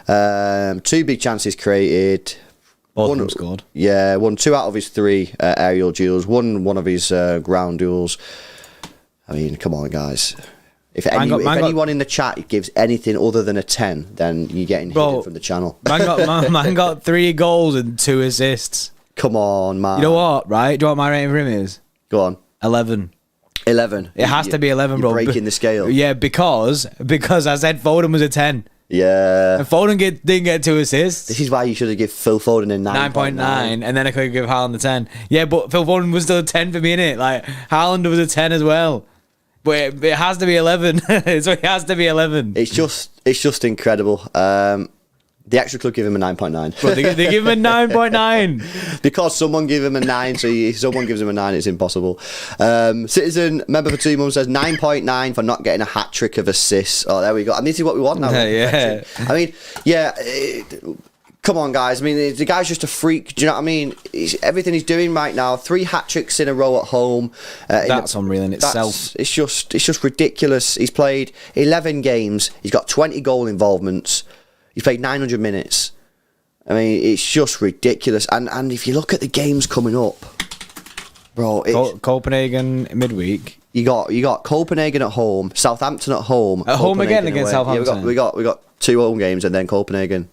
2 big chances created. Both of them scored. Yeah, 2 out of his 3 aerial duels, one of his ground duels. I mean, come on, guys. If anyone in the chat gives anything other than a 10, then you're getting hidden from the channel. Man got 3 goals and 2 assists. Come on, man. You know what, right? Do you know what my rating for him is? Go on. 11. 11. It has to be 11, bro. You're breaking the scale. Yeah, because I said Foden was a 10. Yeah. And Foden didn't get 2 assists. This is why you should have given Phil Foden a 9.9. And then I could give Haaland a 10. Yeah, but Phil Foden was still a 10 for me, innit? Like, Haaland was a 10 as well. But it has to be 11. So it has to be 11. It's just incredible. The Xtra Club give him a 9.9. But they give him a 9.9. Because someone gave him a 9, so if someone gives him a 9, it's impossible. Citizen, member for 2 months, says 9.9 for not getting a hat-trick of assists. Oh, there we go. And this is what we want now. Yeah. I mean, yeah... Come on, guys. I mean, the guy's just a freak. Do you know what I mean? Everything he's doing right now, 3 hat-tricks in a row at home. That's unreal in itself. It's just ridiculous. He's played 11 games. He's got 20 goal involvements. He's played 900 minutes. I mean, it's just ridiculous. And if you look at the games coming up, bro... Copenhagen midweek. You got Copenhagen at home, Southampton at home. At home again against Southampton. Yeah, we got 2 home games and then Copenhagen.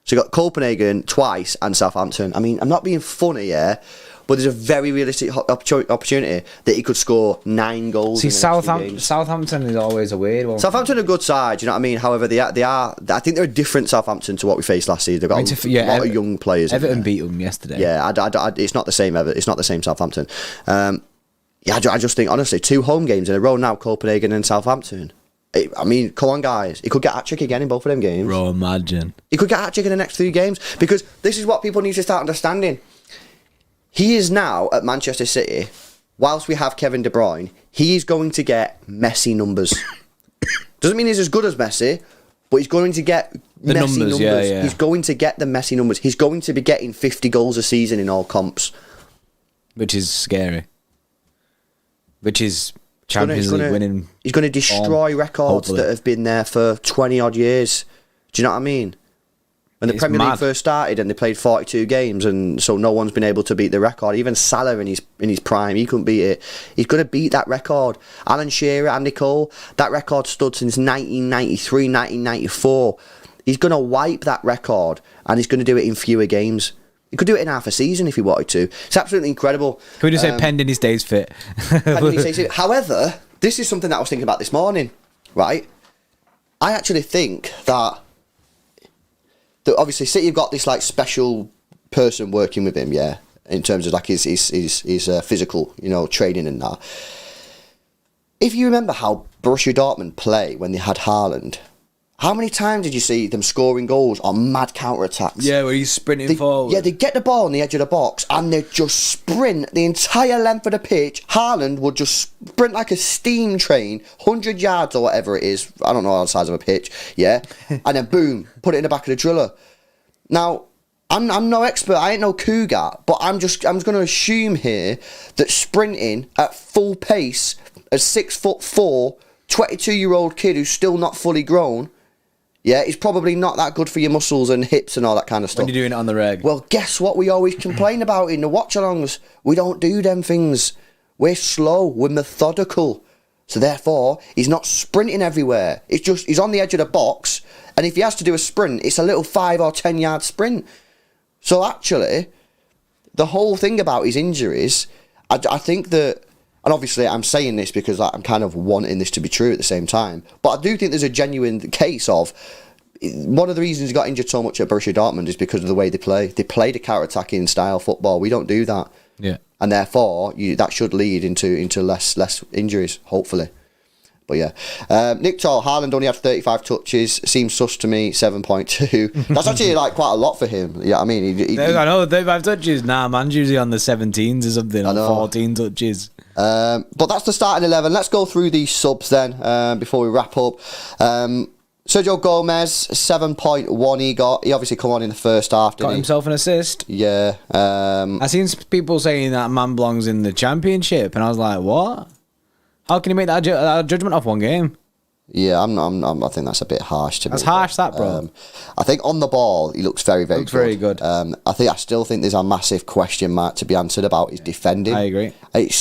So you got Copenhagen twice and Southampton. I mean, I'm not being funny, yeah, but there's a very realistic opportunity that he could score 9 goals. See, Southampton is always a weird one. Southampton are a good side, you know what I mean? However, they are. I think they're a different Southampton to what we faced last season. They've got a lot of young players. Everton beat them yesterday. Yeah, it's not the same. It's not the same Southampton. Yeah, I just think honestly, 2 home games in a row now, Copenhagen and Southampton. I mean, come on, guys. He could get a hat-trick again in both of them games. Bro, imagine. He could get a hat-trick in the next 3 games. Because this is what people need to start understanding. He is now at Manchester City, whilst we have Kevin De Bruyne, he is going to get Messi numbers. Doesn't mean he's as good as Messi, but he's going to get the Messi numbers. Yeah. He's going to get the Messi numbers. He's going to be getting 50 goals a season in all comps. Which is scary. Which is Champions League winning. He's going to destroy records hopefully. that have been there for 20 odd years. Do you know what I mean? When the Premier League first started and they played 42 games, and so no one's been able to beat the record. Even Salah in his prime, he couldn't beat it. He's going to beat that record. Alan Shearer, Andy Cole, that record stood since 1993, 1994. He's going to wipe that record, and he's going to do it in fewer games. He could do it in half a season if he wanted to. It's absolutely incredible. Can we just say pending he stays fit? However, this is something that I was thinking about this morning, right? I actually think that obviously City have got this like special person working with him, yeah, in terms of like his physical, training and that. If you remember how Borussia Dortmund play when they had Haaland, how many times did you see them scoring goals on mad counter-attacks? Yeah, where he's sprinting forward. Yeah, they get the ball on the edge of the box and they just sprint the entire length of the pitch. Haaland would just sprint like a steam train, 100 yards or whatever it is. I don't know the size of a pitch, yeah? And then boom, put it in the back of the driller. Now, I'm no expert, I ain't no cougar, but I'm going to assume here that sprinting at full pace, a 6'4", 22-year-old kid who's still not fully grown, yeah, it's probably not that good for your muscles and hips and all that kind of stuff. When you're doing it on the reg. Well, guess what we always complain about in the watch-alongs? We don't do them things. We're slow, we're methodical. So therefore, he's not sprinting everywhere. It's just, he's on the edge of the box, and if he has to do a sprint, it's a little 5 or 10 yard sprint. So actually, the whole thing about his injuries, I think that, and obviously I'm saying this because I'm kind of wanting this to be true at the same time, but I do think there's a genuine case of, one of the reasons he got injured so much at Borussia Dortmund is because of the way they play. They play the counter-attacking style football. We don't do that. Yeah. And therefore, that should lead into less injuries, hopefully. But yeah. Nick Toll, Haaland only had 35 touches. Seems sus to me, 7.2. That's actually like quite a lot for him. Yeah, I mean... I know, 35 touches. Nah, man's usually on the 17s or something, or 14 touches. But that's the starting 11. Let's go through these subs then, before we wrap up. Sergio Gomez, 7.1 he got. He obviously come on in the first half, didn't Got he? himself an assist. Yeah. I seen people saying that man belongs in the Championship, and I was like, what? How can you make that judgment off one game? Yeah, I think that's a bit harsh to me. That's harsh, that, bro. I think on the ball, he looks very, very good. Very good. I still think there's a massive question mark to be answered about his defending. I agree. It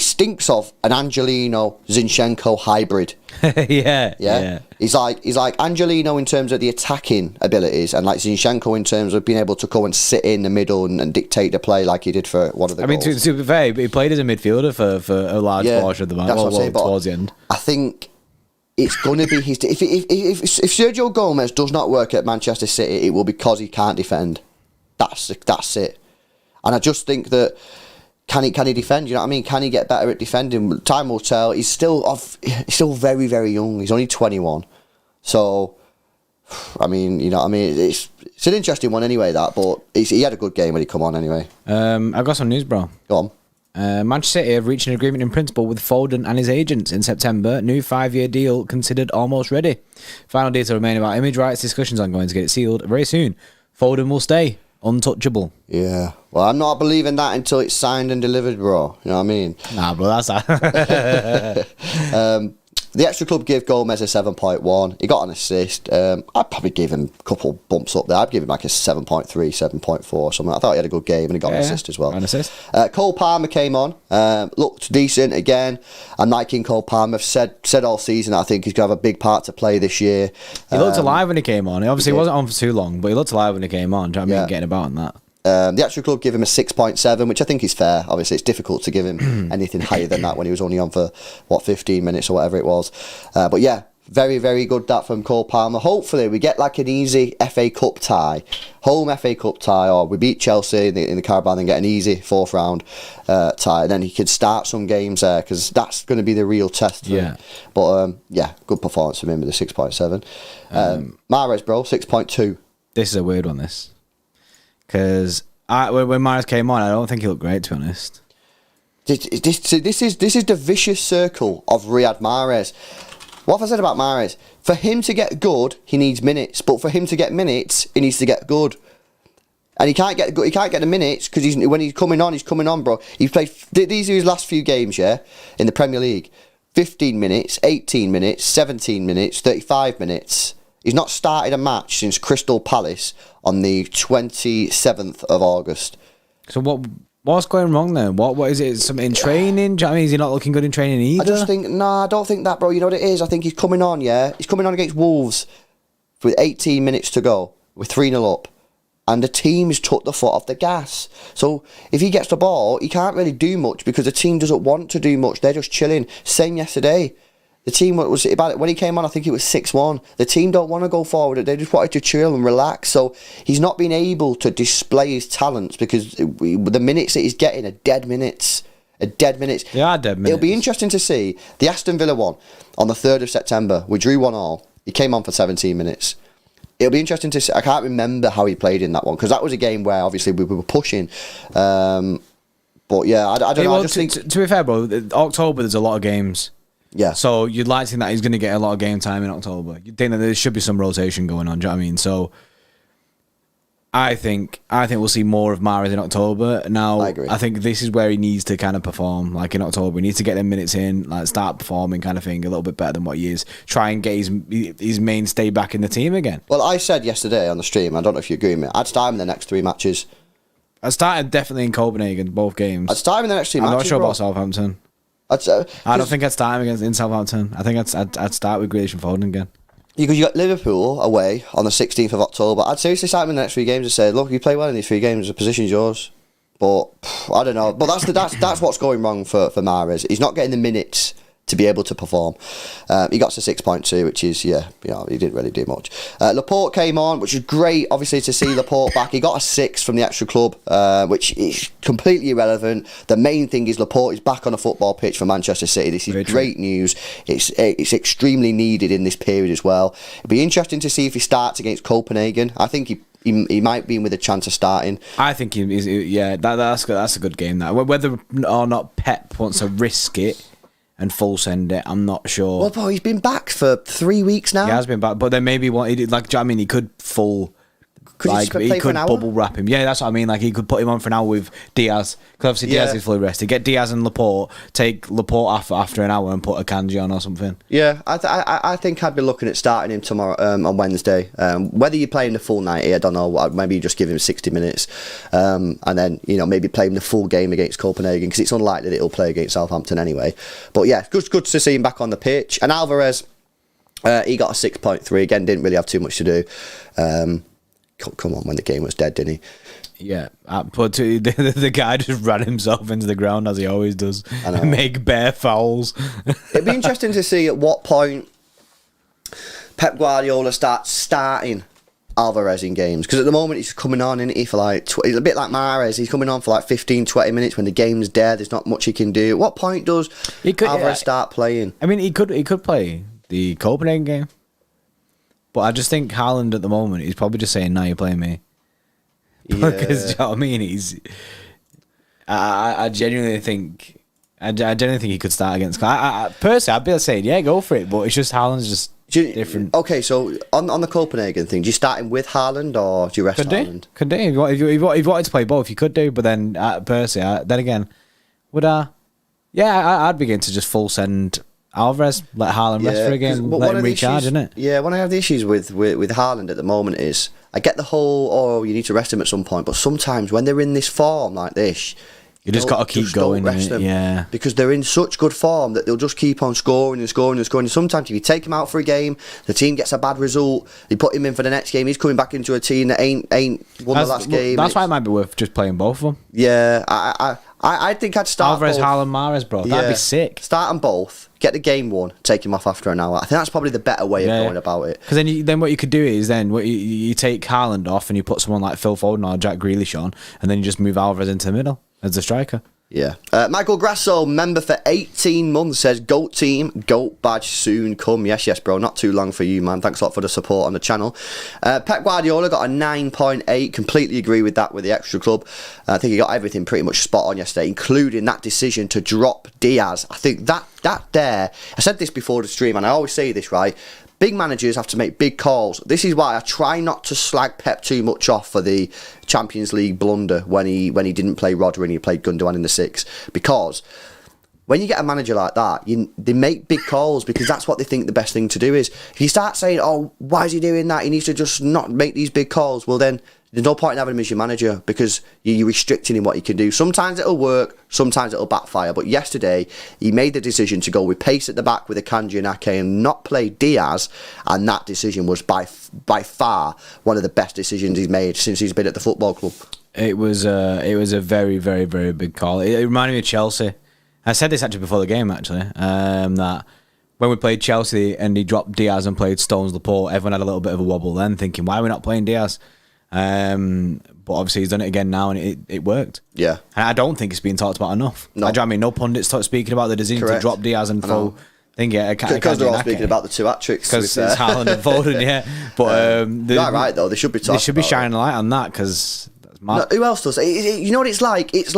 stinks of an Angelino Zinchenko hybrid. Yeah. He's like Angelino in terms of the attacking abilities, and like Zinchenko in terms of being able to go and sit in the middle and dictate the play like he did for one of the goals. I mean, to be fair, he played as a midfielder for a large portion of the match. Towards the end. I think it's going to be his... If Sergio Gomez does not work at Manchester City, it will be because he can't defend. That's it. And I just think that... Can he defend? You know what I mean? Can he get better at defending? Time will tell. He's still very, very young. He's only 21. So, I mean, you know what I mean? It's an interesting one anyway, that. But he had a good game when he come on anyway. I've got some news, bro. Go on. Manchester City have reached an agreement in principle with Foden and his agents in September. New 5-year deal considered almost ready. Final details remain about image rights. Discussions ongoing to get it sealed very soon. Foden will stay untouchable. Yeah. Well, I'm not believing that until it's signed and delivered, bro. You know what I mean? Nah, bro, that's that. The Xtra Club gave Gomez a 7.1. He got an assist. I'd probably give him a couple bumps up there. I'd give him like a 7.3, 7.4 something. I thought he had a good game and he got an assist as well. An assist. Cole Palmer came on. Looked decent again. I'm liking Cole Palmer. I've said all season that I think he's going to have a big part to play this year. He looked alive when he came on. He obviously wasn't on for too long, but he looked alive when he came on. Do you know what I mean? Getting about in that. The Xtra Club give him a 6.7, which I think is fair. Obviously, it's difficult to give him anything higher than that when he was only on for, 15 minutes or whatever it was. But yeah, Very, very good that from Cole Palmer. Hopefully we get like an easy FA Cup tie, home FA Cup tie, or we beat Chelsea in the Carabao and get an easy 4th round tie, and then he could start some games there, because that's going to be the real test for him. But good performance from him with the 6.7. Mahrez, bro, 6.2. This is a weird one, this, because when Mahrez came on, I don't think he looked great, to be honest. This is the vicious circle of Riyad Mahrez. What have I said about Mahrez? For him to get good, he needs minutes. But for him to get minutes, he needs to get good. And he can't get the minutes because when he's coming on, bro. He's played these are his last few games, in the Premier League. 15 minutes, 18 minutes, 17 minutes, 35 minutes. He's not started a match since Crystal Palace on the 27th of August. So what's going wrong then? What is it? Something in training? Do you know what I mean? Is he not looking good in training either? I don't think that, bro. You know what it is? I think he's coming on, He's coming on against Wolves with 18 minutes to go. We're 3-0 up. And the team's took the foot off the gas. So if he gets the ball, he can't really do much because the team doesn't want to do much. They're just chilling. Same yesterday. The team was about when he came on, I think it was 6-1. The team don't want to go forward. They just wanted to chill and relax. So he's not been able to display his talents because the minutes that he's getting are dead minutes. They are dead minutes. It'll be interesting to see the Aston Villa one on the 3rd of September. We drew 1-1. He came on for 17 minutes. It'll be interesting to see. I can't remember how he played in that one because that was a game where obviously we were pushing. But yeah, I don't know. I just think to be fair, bro, October there's a lot of games. Yeah. So you'd like to think that he's going to get a lot of game time in October. You'd think that there should be some rotation going on. Do you know what I mean? So I think we'll see more of Mahrez in October. Now, I agree. I think this is where he needs to kind of perform. Like in October, he needs to get them minutes in, like start performing, kind of thing, a little bit better than what he is. Try and get his mainstay back in the team again. Well, I said yesterday on the stream, I don't know if you agree with me, I'd start him in the next 3 matches. I started definitely in Copenhagen, both games. I'd start him in the next 3 matches. I'm not sure bro. about Southampton. I don't think I'd start him in Southampton. I think I'd start with Grealish and Foden again. Because you got Liverpool away on the 16th of October. I'd seriously start him in the next 3 games and say, look, you play well in these 3 games, the position's yours. But I don't know. But that's what's going wrong for Mahrez. He's not getting the minutes to be able to perform. He got to 6.2, which is, he didn't really do much. Laporte came on, which is great, obviously, to see Laporte back. He got a 6 from the Xtra Club, which is completely irrelevant. The main thing is Laporte is back on a football pitch for Manchester City. This is great news. It's extremely needed in this period as well. It'll be interesting to see if he starts against Copenhagen. I think he might be in with a chance of starting. I think that's a good game. That whether or not Pep wants to risk it and full send it, I'm not sure. Well, bro, he's been back for 3 weeks now. He has been back, but then maybe what he did, like, do you know what I mean? He could he could bubble wrap him. Yeah, that's what I mean. Like, he could put him on for an hour with Diaz, because obviously Diaz is fully rested. Get Diaz and Laporte, take Laporte after an hour and put a Kanji on or something. Yeah, I think I'd be looking at starting him tomorrow on Wednesday. Whether you play him the full 90, I don't know. Maybe you just give him 60 minutes, and then maybe play him the full game against Copenhagen, because it's unlikely that he'll play against Southampton anyway. But yeah, good to see him back on the pitch. And Alvarez, he got a 6.3 again. Didn't really have too much to do. Come on, when the game was dead, didn't he? Yeah, but the guy just ran himself into the ground as he always does and make bare fouls. It'd be interesting to see at what point Pep Guardiola starts starting Alvarez in games, because at the moment he's coming on, isn't he, for like a bit like Mahrez. He's coming on for like 15-20 minutes when the game's dead. There's not much he can do. At what point does Alvarez start playing? I mean, he could play the Copenhagen game. But I just think Haaland at the moment, he's probably just saying, "No, you're playing me." Yeah. Because do you know what I mean? I genuinely think he could start against. Personally, I'd be saying, yeah, go for it. But it's just Haaland's just different. Okay, so on the Copenhagen thing, do you start him with Haaland or do you rest Haaland? Could do. If you wanted to play both, you could do. But then, personally, then again, would I? Yeah, I'd begin to just full send Alvarez, let Haaland rest for a game, let him recharge, isn't it? Yeah, one of the issues with Haaland at the moment is, I get the whole, you need to rest him at some point, but sometimes when they're in this form like this, You just got to keep going. Don't rest them, yeah. Because they're in such good form that they'll just keep on scoring and scoring and scoring. And sometimes if you take him out for a game, the team gets a bad result, you put him in for the next game, he's coming back into a team that ain't won the last game. That's why it might be worth just playing both of them. Yeah, I think I'd start Alvarez, both. Haaland, Mahrez, bro. That'd be sick. Start them both, get the game won, take him off after an hour. I think that's probably the better way of going about it. Because then what you could do is you take Haaland off and you put someone like Phil Foden or Jack Grealish on, and then you just move Alvarez into the middle as the striker. Yeah. Michael Grasso, member for 18 months, says, GOAT team, GOAT badge soon come. Yes, bro. Not too long for you, man. Thanks a lot for the support on the channel. Pep Guardiola got a 9.8. Completely agree with that with the Extra Club. I think he got everything pretty much spot on yesterday, including that decision to drop Diaz. I think that there, I said this before the stream, and I always say this, right? Big managers have to make big calls. This is why I try not to slag Pep too much off for the Champions League blunder when he didn't play Rodri and he played Gundogan in the 6. Because when you get a manager like that, they make big calls because that's what they think the best thing to do is. If you start saying, oh, why is he doing that? He needs to just not make these big calls. Well, then there's no point in having him as your manager because you're restricting him what he can do. Sometimes it'll work, sometimes it'll backfire. But yesterday, he made the decision to go with pace at the back with Akanji and Ake and not play Diaz. And that decision was by far one of the best decisions he's made since he's been at the football club. It was a very, very, very big call. It reminded me of Chelsea. I said this actually before the game, actually, that when we played Chelsea and he dropped Diaz and played Stones Laporte, everyone had a little bit of a wobble then, thinking, why are we not playing Diaz? But obviously he's done it again now and it worked. Yeah. And I don't think it's being talked about enough. No. I mean, no pundits speaking about the decision to drop Diaz and Foden. Because they're all speaking about the 2 hat-tricks. Because it's Haaland and Foden, yeah. But right, though. They should be talking. They should be shining a light on that because that's mad. No, who else does? You know what it's like? It's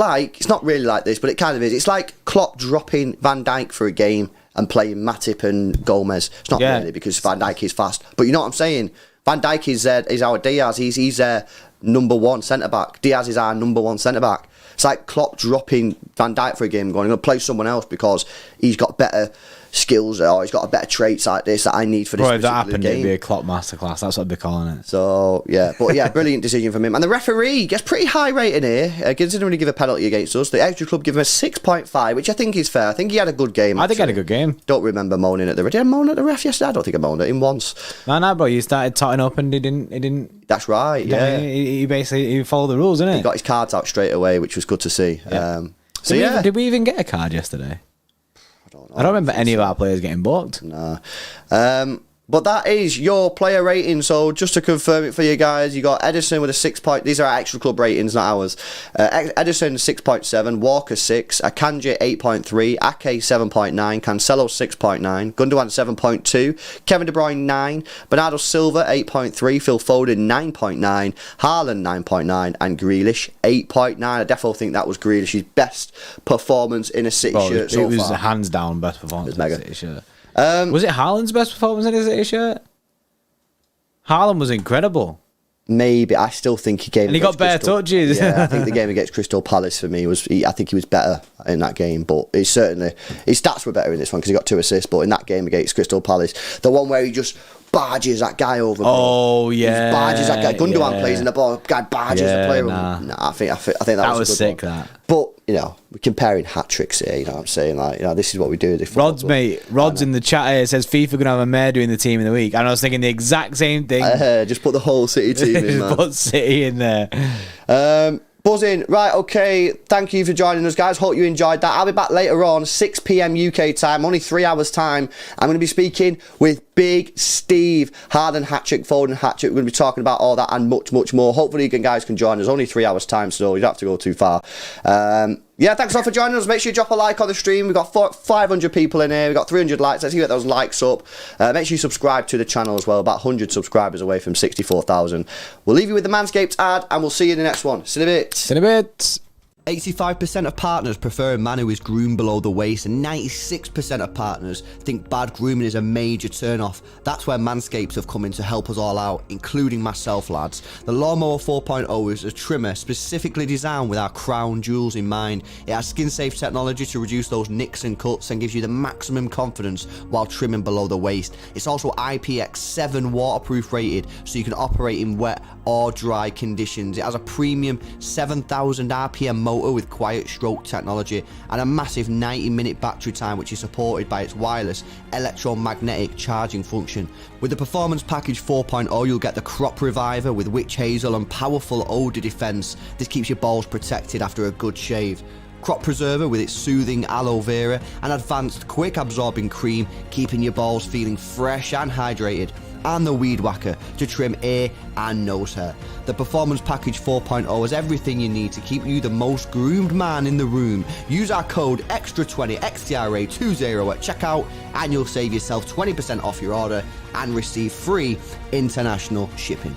not really like this, but it kind of is. It's like Klopp dropping Van Dijk for a game and playing Matip and Gomez. It's not really because Van Dijk is fast. But you know what I'm saying? Van Dijk is our Diaz. He's their number 1 centre-back. Diaz is our number 1 centre-back. It's like Klopp dropping Van Dijk for a game, going, I'm going to play someone else because he's got better skills or he's got better traits like this that I need for this particular game. If that happened, it'd be a Klopp masterclass. That's what they're calling it. So, yeah. But, yeah, brilliant decision from him. And the referee gets pretty high rating here. Considering he give a penalty against us. The Extra Club give him a 6.5, which I think is fair. I think he had a good game. I think he had a good game. Don't remember moaning at the ref. Did I moan at the ref yesterday? I don't think I moaned at him once. No, bro. You started totting up and he didn't. That's right, yeah. He basically followed the rules, didn't he? He got his cards out straight away, which was good to see. Yeah. Did we even get a card yesterday? I don't remember any of our players getting booked. Nah. But that is your player rating. So just to confirm it for you guys, you got Edison with a 6 point. These are our Extra Club ratings, not ours. Edison 6.7, Walker 6, Akanji 8.3, Ake 7.9, Cancelo 6.9, Gundogan 7.2, Kevin De Bruyne 9, Bernardo Silva 8.3, Phil Foden 9.9, Haaland 9.9, and Grealish 8.9. I definitely think that was Grealish's best performance in a City shirt so far. It was hands down best performance in a City shirt. Was it Haaland's best performance in his City shirt? Haaland was incredible. Maybe. I still think he gave. And he got better touches. Yeah, I think the game against Crystal Palace for me I think he was better in that game, but his stats were better in this one because he got 2 assists. But in that game against Crystal Palace, the one where he just barges that guy over. Oh yeah, he barges that guy. Gundogan plays in the ball. Guy barges the player. Nah, I think that was a good sick. One. That. But we're comparing hat tricks here. You know what I'm saying? Like, this is what we do. Rod's in the chat here says FIFA gonna have a mayor doing the team of the week, and I was thinking the exact same thing. Just put the whole City team in, man. Put City in there. Buzzing. Right, okay. Thank you for joining us, guys. Hope you enjoyed that. I'll be back later on, 6 p.m. UK time, only 3 hours time. I'm going to be speaking with Big Steve. Haaland hat-trick, Foden hat-trick. We're going to be talking about all that and much, much more. Hopefully you guys can join us. Only 3 hours time, so you don't have to go too far. Yeah, thanks a lot for joining us. Make sure you drop a like on the stream. We've got 500 people in here. We've got 300 likes. Let's get those likes up. Make sure you subscribe to the channel as well. About 100 subscribers away from 64,000. We'll leave you with the Manscaped ad, and we'll see you in the next one. See you in a bit. See you in a bit. 85% of partners prefer a man who is groomed below the waist, and 96% of partners think bad grooming is a major turn-off. That's where Manscaped have come in to help us all out, including myself, lads. The Lawnmower 4.0 is a trimmer specifically designed with our crown jewels in mind. It has skin-safe technology to reduce those nicks and cuts and gives you the maximum confidence while trimming below the waist. It's also IPX7 waterproof rated, so you can operate in wet or dry conditions. It has a premium 7,000 RPM motor with quiet stroke technology and a massive 90-minute battery time, which is supported by its wireless electromagnetic charging function. With the Performance Package 4.0, you'll get the Crop Reviver with witch hazel and powerful odor defense. This keeps your balls protected after a good shave. Crop Preserver with its soothing aloe vera and advanced quick absorbing cream, keeping your balls feeling fresh and hydrated. And the Weed Whacker to trim ear and nose hair. The Performance Package 4.0 has everything you need to keep you the most groomed man in the room. Use our code XTRA20 XTRA20 at checkout and you'll save yourself 20% off your order and receive free international shipping.